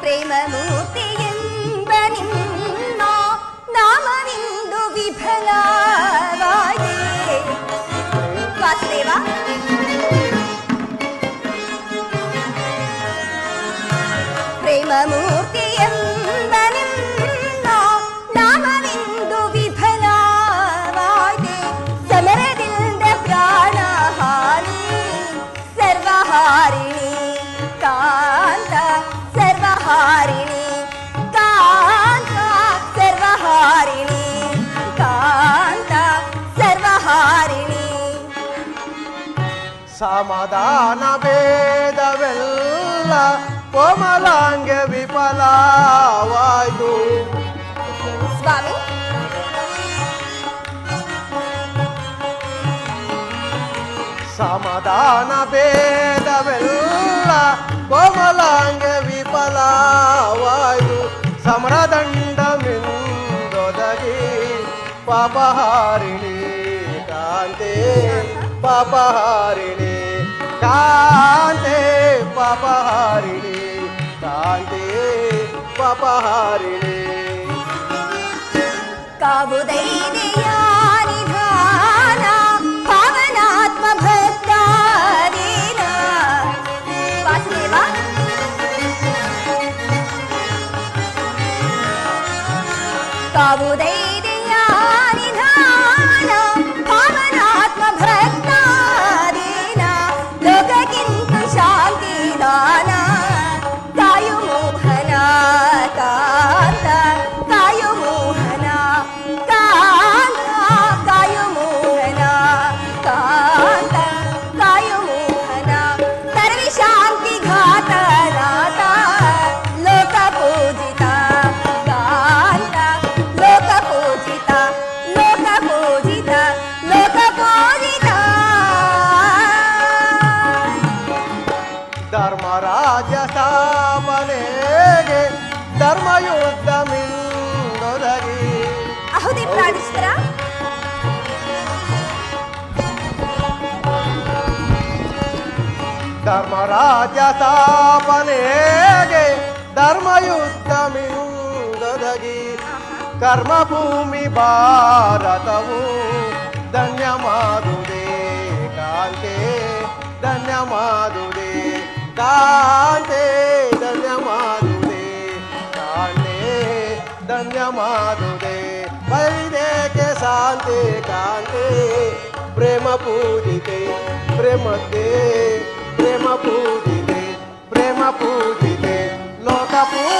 ಪ್ರೇಮ ಮೂರ್ತಿಯೆಂಬ ನಿನ್ನ ನಾಮವಿಂದು ವಿಫಲವಾಗಿದೆ. ವಾಸುದೇವ, ಪ್ರೇಮ ಮೂರ್ತಿಯೆಂಬ ನಿನ್ನ ನಾಮವಿಂದು ವಿಫಲವಾಗಿದೆ. ಸಮರದಿಂದ ಪ್ರಾಣಹಾನಿ ಸರ್ವಹಾರಿಣಿ ಕಾಂತ ಸರ್ವಹಾರಿಣಿ ಕಾಂತ ಸರ್ವಹಾರಿಣಿ ಕಾಂತ ಸರ್ವಹಾರಿಣಿ. ಸಮಾಧಾನ ಭೇದವೆಲ್ಲ ಕೋಮಲಾಂಗ ವಿಫಲವಾಯ್ತು. ಸ್ವಾಮಿ, ಸಮಾಧಾನ ಭೇದವೆಲ್ಲ ಕೋಮಲಾಂಗ ವಿಫಲವಾಯ್ತು. ಸಮರದಂಡ ಮಿಂದೊದಗಿ ಪಾಪಹಾರಿಣಿ ಕಾಂತೆ ಪಾಪಹಾರಿಣಿ ಕಾಂತೆ ಪಾಪಹಾರಿಣಿ ಕಾಂತೆ ಪಾಪಹಾರಿಣಿ. ಕಾವುದೈದೆಯ ನಿಧಾನ ಪಾವನಾತ್ಮ ಭಕ್ತಾದೀನ. ವಾಸುದೇವ, ಕಾವುದೈದೆಯ ನಿಧಾನ ಪಾವನಾತ್ಮ ಭಕ್ತಾದೀನ. ಲೋಕಕ್ಕಿಂತ ಶಾಂತಿ ದಾನ ಕಾಯು ಮೋಹನ ಕಾಂತ ಕಾಯು ಮೋಹನ ಕಾಂತ ಕಾಯು ಮೋಹನ ಕಾಂತ ಕಾಯು ಮೋಹನ. ಸರ್ವಿ ಶಾಂತಿ ಘಾತ ನಾಥ ಲೋಕ ಪೂಜಿತ ಕಾಂತ ಲೋಕ ಪೂಜಿತ ಲೋಕ ಪೂಜಿತ ಲೋಕ ಪೂಜಿತ. ಧರ್ಮರಾಜ ಸ್ಥಾಪನೆಗೆ ಧರ್ಮಯುದ್ಧ ಮಿಂದೊದಗಿ. ಅಹುದಿ ಪ್ರಾಣೇಶ್ವರ, ಧರ್ಮರಾಜ ಸ್ಥಾಪನೆಗೆ ಧರ್ಮಯುದ್ಧ ಮಿಂದೊದಗಿ. ಕರ್ಮಭೂಮಿ ಭಾರತವು ಧನ್ಯಮಾದುದೇ ಕಾಂತೆ ಧನ್ಯಮಾದುದೇ ಕಾಂತೆ ಧನ್ಯಮಾದುದೇ ಕಾಂತೆ ಧನ್ಯಮಾದುದೇ. ಬಲಿದೇಕೆ ಶಾಂತಿ ಕಾಂತೆ ಪ್ರೇಮ ಪೂಜಿತೆ ಪ್ರೇಮಕ್ಕೆ ಪ್ರೇಮ ಪೂಜಿತೆ ಪ್ರೇಮ ಪೂಜಿತೆ ಲೋಕ ಪೂಜಿತೆ.